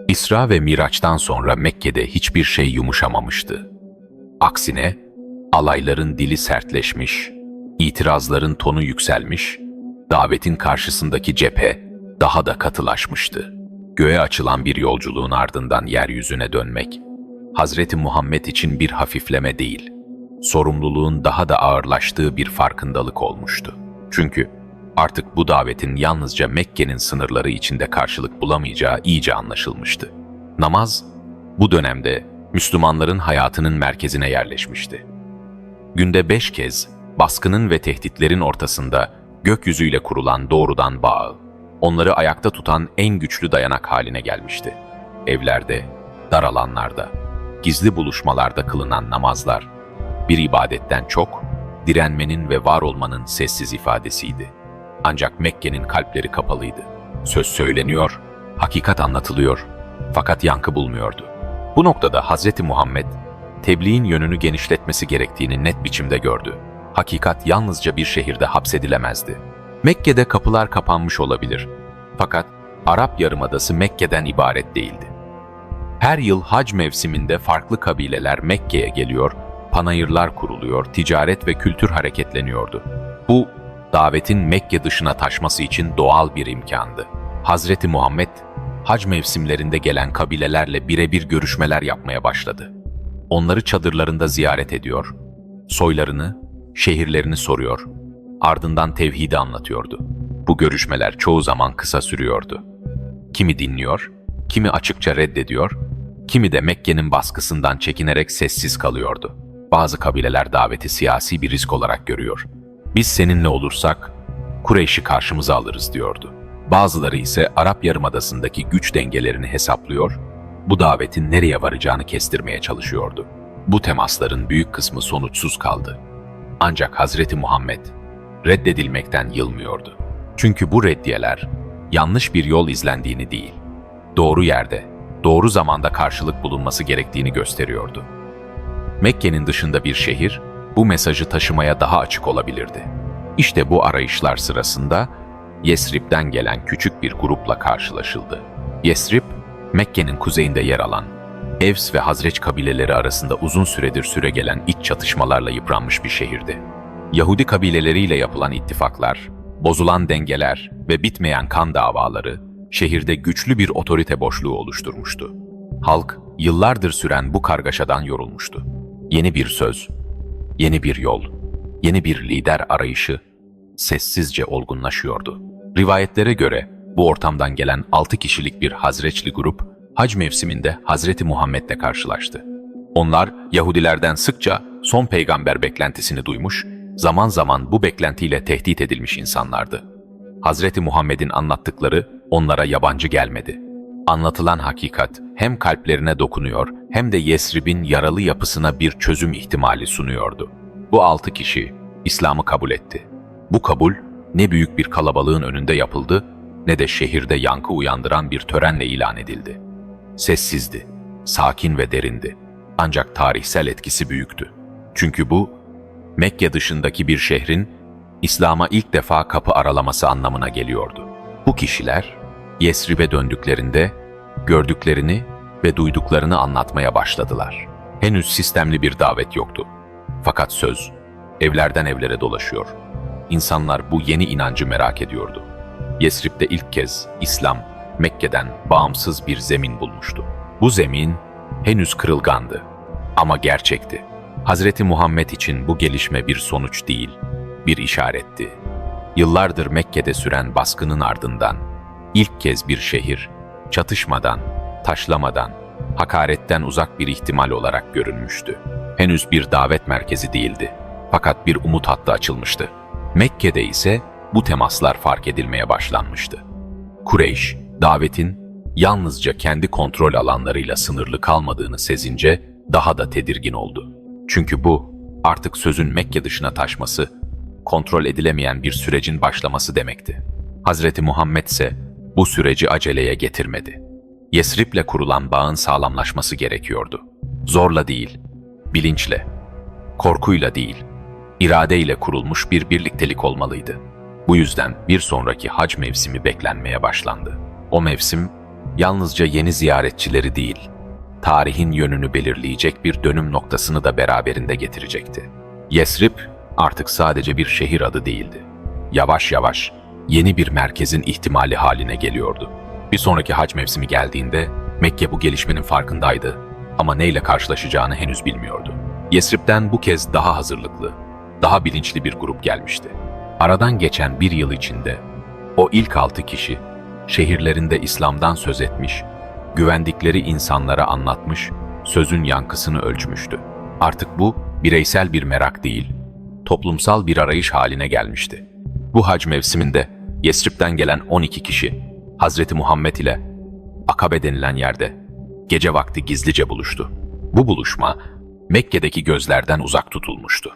İsra ve Miraç'tan sonra Mekke'de hiçbir şey yumuşamamıştı. Aksine alayların dili sertleşmiş, itirazların tonu yükselmiş, davetin karşısındaki cephe daha da katılaşmıştı. Göğe açılan bir yolculuğun ardından yeryüzüne dönmek, Hazreti Muhammed için bir hafifleme değil, sorumluluğun daha da ağırlaştığı bir farkındalık olmuştu. Çünkü artık bu davetin yalnızca Mekke'nin sınırları içinde karşılık bulamayacağı iyice anlaşılmıştı. Namaz, bu dönemde Müslümanların hayatının merkezine yerleşmişti. Günde 5 kez baskının ve tehditlerin ortasında gökyüzüyle kurulan doğrudan bağ, onları ayakta tutan en güçlü dayanak haline gelmişti. Evlerde, dar alanlarda, gizli buluşmalarda kılınan namazlar, bir ibadetten çok, direnmenin ve var olmanın sessiz ifadesiydi. Ancak Mekke'nin kalpleri kapalıydı. Söz söyleniyor, hakikat anlatılıyor, fakat yankı bulmuyordu. Bu noktada Hazreti Muhammed, tebliğin yönünü genişletmesi gerektiğini net biçimde gördü. Hakikat yalnızca bir şehirde hapsedilemezdi. Mekke'de kapılar kapanmış olabilir, fakat Arap Yarımadası Mekke'den ibaret değildi. Her yıl hac mevsiminde farklı kabileler Mekke'ye geliyor, panayırlar kuruluyor, ticaret ve kültür hareketleniyordu. Bu, davetin Mekke dışına taşması için doğal bir imkandı. Hazreti Muhammed, hac mevsimlerinde gelen kabilelerle birebir görüşmeler yapmaya başladı. Onları çadırlarında ziyaret ediyor, soylarını, şehirlerini soruyor, ardından tevhidi anlatıyordu. Bu görüşmeler çoğu zaman kısa sürüyordu. Kimi dinliyor, kimi açıkça reddediyor, kimi de Mekke'nin baskısından çekinerek sessiz kalıyordu. Bazı kabileler daveti siyasi bir risk olarak görüyor. Biz seninle olursak Kureyş'i karşımıza alırız diyordu. Bazıları ise Arap Yarımadası'ndaki güç dengelerini hesaplıyor, bu davetin nereye varacağını kestirmeye çalışıyordu. Bu temasların büyük kısmı sonuçsuz kaldı. Ancak Hazreti Muhammed reddedilmekten yılmıyordu. Çünkü bu reddiyeler yanlış bir yol izlendiğini değil, doğru yerde, doğru zamanda karşılık bulunması gerektiğini gösteriyordu. Mekke'nin dışında bir şehir bu mesajı taşımaya daha açık olabilirdi. İşte bu arayışlar sırasında Yesrib'den gelen küçük bir grupla karşılaşıldı. Yesrib, Mekke'nin kuzeyinde yer alan, Evs ve Hazreç kabileleri arasında uzun süredir süregelen iç çatışmalarla yıpranmış bir şehirdi. Yahudi kabileleriyle yapılan ittifaklar, bozulan dengeler ve bitmeyen kan davaları şehirde güçlü bir otorite boşluğu oluşturmuştu. Halk yıllardır süren bu kargaşadan yorulmuştu. Yeni bir söz, yeni bir yol, yeni bir lider arayışı sessizce olgunlaşıyordu. Rivayetlere göre bu ortamdan gelen 6 kişilik bir Hazreçli grup hac mevsiminde Hazreti Muhammed'le karşılaştı. Onlar Yahudilerden sıkça son peygamber beklentisini duymuş, zaman zaman bu beklentiyle tehdit edilmiş insanlardı. Hazreti Muhammed'in anlattıkları onlara yabancı gelmedi. Anlatılan hakikat hem kalplerine dokunuyor hem de Yesrib'in yaralı yapısına bir çözüm ihtimali sunuyordu. Bu 6 kişi İslam'ı kabul etti. Bu kabul ne büyük bir kalabalığın önünde yapıldı ne de şehirde yankı uyandıran bir törenle ilan edildi. Sessizdi, sakin ve derindi. Ancak tarihsel etkisi büyüktü. Çünkü bu, Mekke dışındaki bir şehrin İslam'a ilk defa kapı aralaması anlamına geliyordu. Bu kişiler, Yesrib'e döndüklerinde gördüklerini ve duyduklarını anlatmaya başladılar. Henüz sistemli bir davet yoktu. Fakat söz, evlerden evlere dolaşıyor. İnsanlar bu yeni inancı merak ediyordu. Yesrib'de ilk kez İslam, Mekke'den bağımsız bir zemin bulmuştu. Bu zemin henüz kırılgandı ama gerçekti. Hazreti Muhammed için bu gelişme bir sonuç değil, bir işaretti. Yıllardır Mekke'de süren baskının ardından ilk kez bir şehir, çatışmadan, taşlamadan, hakaretten uzak bir ihtimal olarak görünmüştü. Henüz bir davet merkezi değildi, fakat bir umut hattı açılmıştı. Mekke'de ise bu temaslar fark edilmeye başlanmıştı. Kureyş, davetin yalnızca kendi kontrol alanlarıyla sınırlı kalmadığını sezince daha da tedirgin oldu. Çünkü bu, artık sözün Mekke dışına taşması, kontrol edilemeyen bir sürecin başlaması demekti. Hazreti Muhammed ise bu süreci aceleye getirmedi. Yesrib'le kurulan bağın sağlamlaşması gerekiyordu. Zorla değil, bilinçle, korkuyla değil, iradeyle kurulmuş bir birliktelik olmalıydı. Bu yüzden bir sonraki hac mevsimi beklenmeye başlandı. O mevsim, yalnızca yeni ziyaretçileri değil, tarihin yönünü belirleyecek bir dönüm noktasını da beraberinde getirecekti. Yesrib artık sadece bir şehir adı değildi. Yavaş yavaş yeni bir merkezin ihtimali haline geliyordu. Bir sonraki hac mevsimi geldiğinde Mekke bu gelişmenin farkındaydı ama neyle karşılaşacağını henüz bilmiyordu. Yesrib'den bu kez daha hazırlıklı, daha bilinçli bir grup gelmişti. Aradan geçen bir yıl içinde o ilk 6 kişi şehirlerinde İslam'dan söz etmiş, güvendikleri insanlara anlatmış, sözün yankısını ölçmüştü. Artık bu bireysel bir merak değil, toplumsal bir arayış haline gelmişti. Bu hac mevsiminde Yesrib'den gelen 12 kişi Hazreti Muhammed ile Akabe denilen yerde gece vakti gizlice buluştu. Bu buluşma Mekke'deki gözlerden uzak tutulmuştu.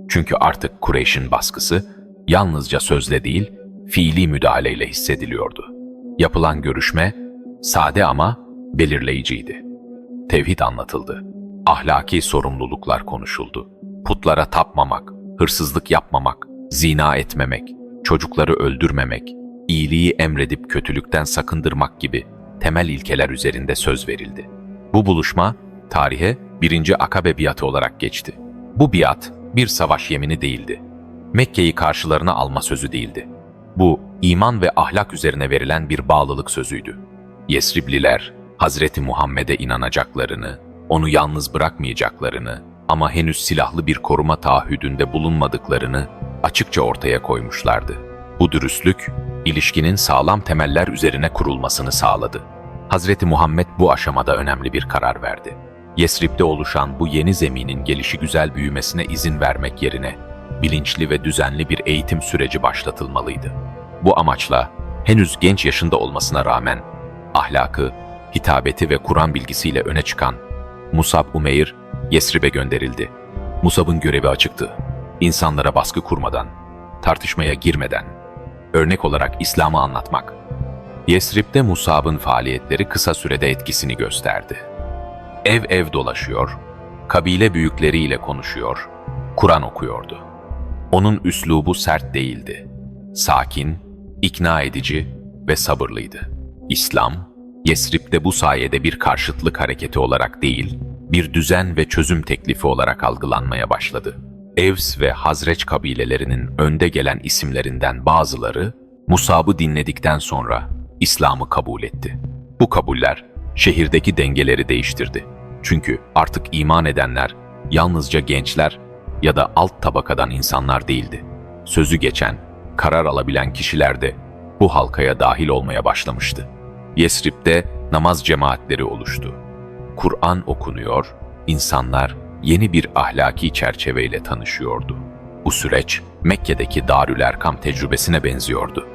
Çünkü artık Kureyş'in baskısı yalnızca sözle değil, fiili müdahaleyle hissediliyordu. Yapılan görüşme sade ama belirleyiciydi. Tevhid anlatıldı. Ahlaki sorumluluklar konuşuldu. Putlara tapmamak, hırsızlık yapmamak, zina etmemek, çocukları öldürmemek, iyiliği emredip kötülükten sakındırmak gibi temel ilkeler üzerinde söz verildi. Bu buluşma tarihe 1. Akabe biatı olarak geçti. Bu biat bir savaş yemini değildi. Mekke'yi karşılarına alma sözü değildi. Bu iman ve ahlak üzerine verilen bir bağlılık sözüydü. Yesribliler Hazreti Muhammed'e inanacaklarını, onu yalnız bırakmayacaklarını ama henüz silahlı bir koruma taahhüdünde bulunmadıklarını açıkça ortaya koymuşlardı. Bu dürüstlük, ilişkinin sağlam temeller üzerine kurulmasını sağladı. Hazreti Muhammed bu aşamada önemli bir karar verdi. Yesrib'de oluşan bu yeni zeminin gelişigüzel büyümesine izin vermek yerine bilinçli ve düzenli bir eğitim süreci başlatılmalıydı. Bu amaçla henüz genç yaşında olmasına rağmen ahlakı, hitabeti ve Kur'an bilgisiyle öne çıkan Musab Umeyr Yesrib'e gönderildi. Musab'ın görevi açıktı. İnsanlara baskı kurmadan, tartışmaya girmeden, örnek olarak İslam'ı anlatmak. Yesrib'de Musab'ın faaliyetleri kısa sürede etkisini gösterdi. Ev ev dolaşıyor, kabile büyükleriyle konuşuyor, Kur'an okuyordu. Onun üslubu sert değildi. Sakin, ikna edici ve sabırlıydı. İslam, Yesrib'de bu sayede bir karşıtlık hareketi olarak değil, bir düzen ve çözüm teklifi olarak algılanmaya başladı. Evs ve Hazreç kabilelerinin önde gelen isimlerinden bazıları, Musab'ı dinledikten sonra İslam'ı kabul etti. Bu kabuller, şehirdeki dengeleri değiştirdi. Çünkü artık iman edenler, yalnızca gençler ya da alt tabakadan insanlar değildi. Sözü geçen, karar alabilen kişiler de bu halkaya dahil olmaya başlamıştı. Yesrib'de namaz cemaatleri oluştu. Kur'an okunuyor, insanlar yeni bir ahlaki çerçeveyle tanışıyordu. Bu süreç Mekke'deki Darül Erkam tecrübesine benziyordu.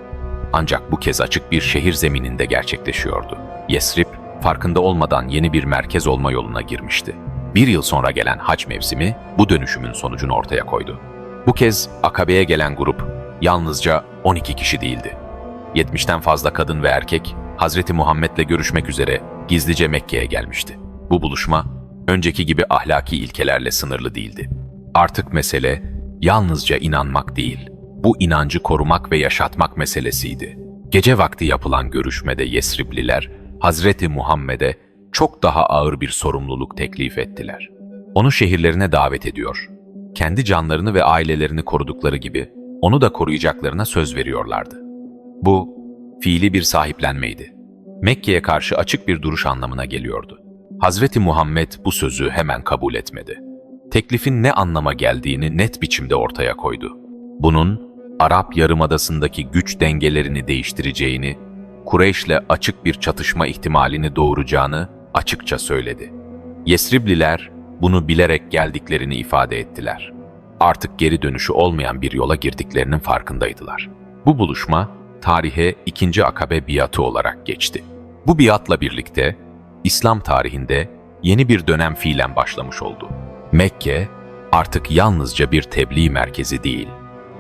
Ancak bu kez açık bir şehir zemininde gerçekleşiyordu. Yesrib, farkında olmadan yeni bir merkez olma yoluna girmişti. Bir yıl sonra gelen hac mevsimi bu dönüşümün sonucunu ortaya koydu. Bu kez Akabe'ye gelen grup yalnızca 12 kişi değildi. 70'ten fazla kadın ve erkek Hazreti Muhammed'le görüşmek üzere gizlice Mekke'ye gelmişti. Bu buluşma önceki gibi ahlaki ilkelerle sınırlı değildi. Artık mesele yalnızca inanmak değil, bu inancı korumak ve yaşatmak meselesiydi. Gece vakti yapılan görüşmede Yesribliler Hazreti Muhammed'e çok daha ağır bir sorumluluk teklif ettiler. Onu şehirlerine davet ediyor. Kendi canlarını ve ailelerini korudukları gibi onu da koruyacaklarına söz veriyorlardı. Bu fiili bir sahiplenmeydi. Mekke'ye karşı açık bir duruş anlamına geliyordu. Hazreti Muhammed bu sözü hemen kabul etmedi. Teklifin ne anlama geldiğini net biçimde ortaya koydu. Bunun Arap Yarımadası'ndaki güç dengelerini değiştireceğini, Kureyş'le açık bir çatışma ihtimalini doğuracağını açıkça söyledi. Yesribliler bunu bilerek geldiklerini ifade ettiler. Artık geri dönüşü olmayan bir yola girdiklerinin farkındaydılar. Bu buluşma tarihe 2. Akabe biatı olarak geçti. Bu biatla birlikte İslam tarihinde yeni bir dönem fiilen başlamış oldu. Mekke artık yalnızca bir tebliğ merkezi değil,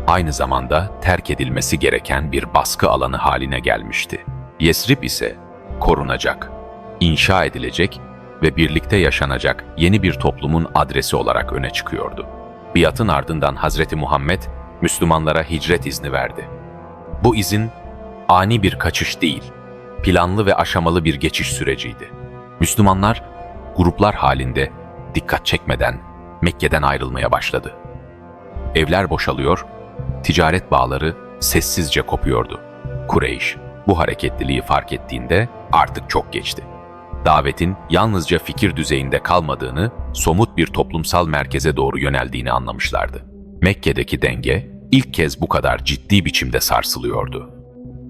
aynı zamanda terk edilmesi gereken bir baskı alanı haline gelmişti. Yesrib ise korunacak, inşa edilecek ve birlikte yaşanacak yeni bir toplumun adresi olarak öne çıkıyordu. Biatın ardından Hazreti Muhammed Müslümanlara hicret izni verdi. Bu izin ani bir kaçış değil, planlı ve aşamalı bir geçiş süreciydi. Müslümanlar gruplar halinde dikkat çekmeden Mekke'den ayrılmaya başladı. Evler boşalıyor, ticaret bağları sessizce kopuyordu. Kureyş bu hareketliliği fark ettiğinde artık çok geçti. Davetin yalnızca fikir düzeyinde kalmadığını, somut bir toplumsal merkeze doğru yöneldiğini anlamışlardı. Mekke'deki denge ilk kez bu kadar ciddi biçimde sarsılıyordu.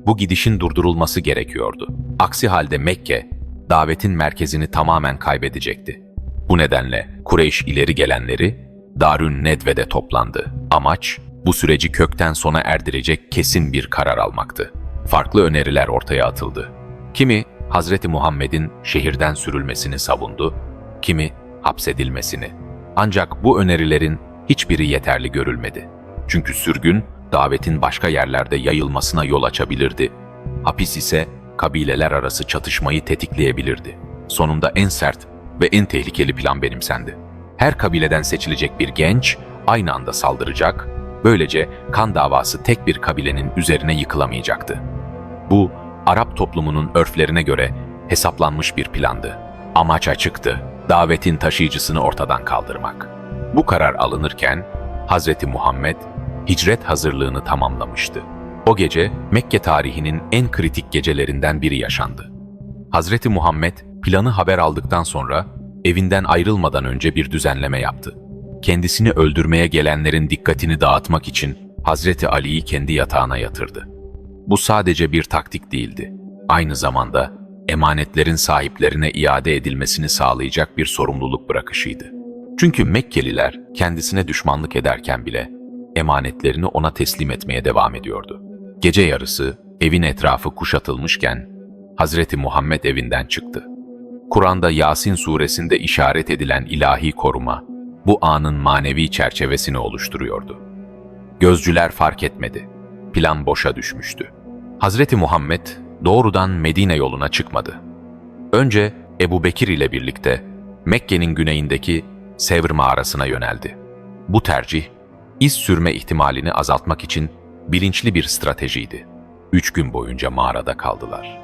Bu gidişin durdurulması gerekiyordu. Aksi halde Mekke, davetin merkezini tamamen kaybedecekti. Bu nedenle Kureyş ileri gelenleri Darün Nedve'de toplandı. Amaç, bu süreci kökten sona erdirecek kesin bir karar almaktı. Farklı öneriler ortaya atıldı. Kimi, Hazreti Muhammed'in şehirden sürülmesini savundu, kimi hapsedilmesini. Ancak bu önerilerin hiçbiri yeterli görülmedi. Çünkü sürgün, davetin başka yerlerde yayılmasına yol açabilirdi. Hapis ise kabileler arası çatışmayı tetikleyebilirdi. Sonunda en sert ve en tehlikeli plan benimsendi. Her kabileden seçilecek bir genç aynı anda saldıracak, böylece kan davası tek bir kabilenin üzerine yıkılamayacaktı. Bu, Arap toplumunun örflerine göre hesaplanmış bir plandı. Amaç açıktı, davetin taşıyıcısını ortadan kaldırmak. Bu karar alınırken Hazreti Muhammed hicret hazırlığını tamamlamıştı. O gece Mekke tarihinin en kritik gecelerinden biri yaşandı. Hazreti Muhammed planı haber aldıktan sonra evinden ayrılmadan önce bir düzenleme yaptı. Kendisini öldürmeye gelenlerin dikkatini dağıtmak için Hazreti Ali'yi kendi yatağına yatırdı. Bu sadece bir taktik değildi. Aynı zamanda emanetlerin sahiplerine iade edilmesini sağlayacak bir sorumluluk bırakışıydı. Çünkü Mekkeliler kendisine düşmanlık ederken bile emanetlerini ona teslim etmeye devam ediyordu. Gece yarısı evin etrafı kuşatılmışken Hazreti Muhammed evinden çıktı. Kur'an'da Yasin suresinde işaret edilen ilahi koruma bu anın manevi çerçevesini oluşturuyordu. Gözcüler fark etmedi. Plan boşa düşmüştü. Hazreti Muhammed doğrudan Medine yoluna çıkmadı. Önce Ebu Bekir ile birlikte Mekke'nin güneyindeki Sevr mağarasına yöneldi. Bu tercih, iz sürme ihtimalini azaltmak için bilinçli bir stratejiydi. 3 gün boyunca mağarada kaldılar.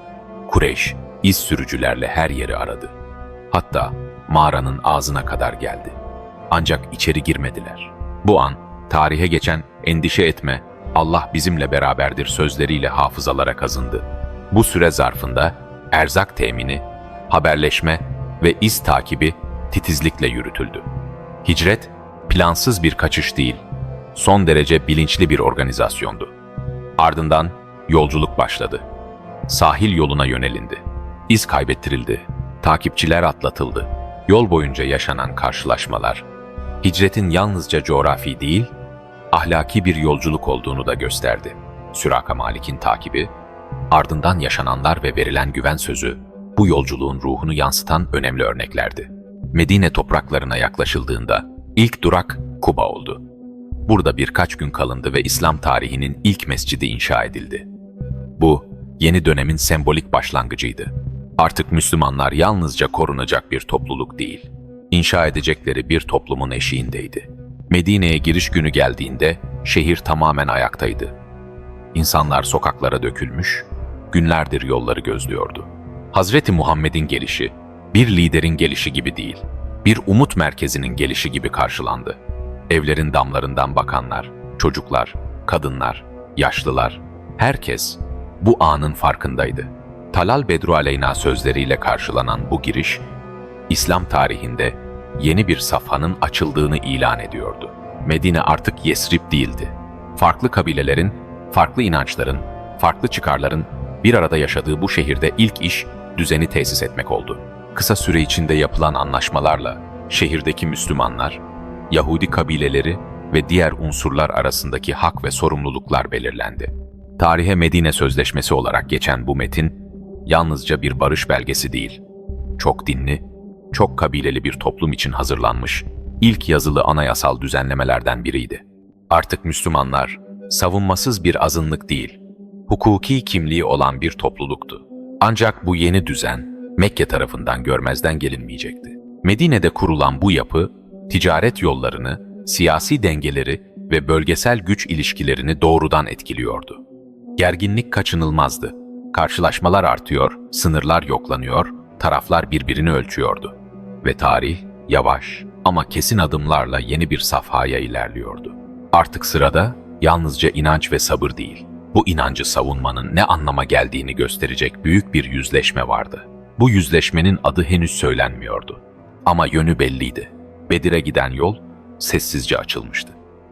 Kureyş, iz sürücülerle her yeri aradı. Hatta mağaranın ağzına kadar geldi. Ancak içeri girmediler. Bu an, tarihe geçen "endişe etme, Allah bizimle beraberdir" sözleriyle hafızalara kazındı. Bu süre zarfında erzak temini, haberleşme ve iz takibi titizlikle yürütüldü. Hicret, plansız bir kaçış değil, son derece bilinçli bir organizasyondu. Ardından yolculuk başladı. Sahil yoluna yönelindi. İz kaybettirildi, takipçiler atlatıldı. Yol boyunca yaşanan karşılaşmalar, hicretin yalnızca coğrafi değil, ahlaki bir yolculuk olduğunu da gösterdi. Süraka Malik'in takibi, ardından yaşananlar ve verilen güven sözü, bu yolculuğun ruhunu yansıtan önemli örneklerdi. Medine topraklarına yaklaşıldığında ilk durak Kuba oldu. Burada birkaç gün kalındı ve İslam tarihinin ilk mescidi inşa edildi. Bu, yeni dönemin sembolik başlangıcıydı. Artık Müslümanlar yalnızca korunacak bir topluluk değil, inşa edecekleri bir toplumun eşiğindeydi. Medine'ye giriş günü geldiğinde şehir tamamen ayaktaydı. İnsanlar sokaklara dökülmüş, günlerdir yolları gözlüyordu. Hazreti Muhammed'in gelişi, bir liderin gelişi gibi değil, bir umut merkezinin gelişi gibi karşılandı. Evlerin damlarından bakanlar, çocuklar, kadınlar, yaşlılar, herkes bu anın farkındaydı. Talal Bedru Aleyna sözleriyle karşılanan bu giriş, İslam tarihinde yeni bir safhanın açıldığını ilan ediyordu. Medine artık Yesrib değildi. Farklı kabilelerin, farklı inançların, farklı çıkarların bir arada yaşadığı bu şehirde ilk iş düzeni tesis etmek oldu. Kısa süre içinde yapılan anlaşmalarla şehirdeki Müslümanlar, Yahudi kabileleri ve diğer unsurlar arasındaki hak ve sorumluluklar belirlendi. Tarihe Medine Sözleşmesi olarak geçen bu metin, yalnızca bir barış belgesi değil, çok dinli, çok kabileli bir toplum için hazırlanmış ilk yazılı anayasal düzenlemelerden biriydi. Artık Müslümanlar, savunmasız bir azınlık değil, hukuki kimliği olan bir topluluktu. Ancak bu yeni düzen, Mekke tarafından görmezden gelinmeyecekti. Medine'de kurulan bu yapı, ticaret yollarını, siyasi dengeleri ve bölgesel güç ilişkilerini doğrudan etkiliyordu. Gerginlik kaçınılmazdı. Karşılaşmalar artıyor, sınırlar yoklanıyor, taraflar birbirini ölçüyordu. Ve tarih yavaş ama kesin adımlarla yeni bir safhaya ilerliyordu. Artık sırada yalnızca inanç ve sabır değil, bu inancı savunmanın ne anlama geldiğini gösterecek büyük bir yüzleşme vardı. Bu yüzleşmenin adı henüz söylenmiyordu. Ama yönü belliydi. Bedir'e giden yol sessizce açılmıştı.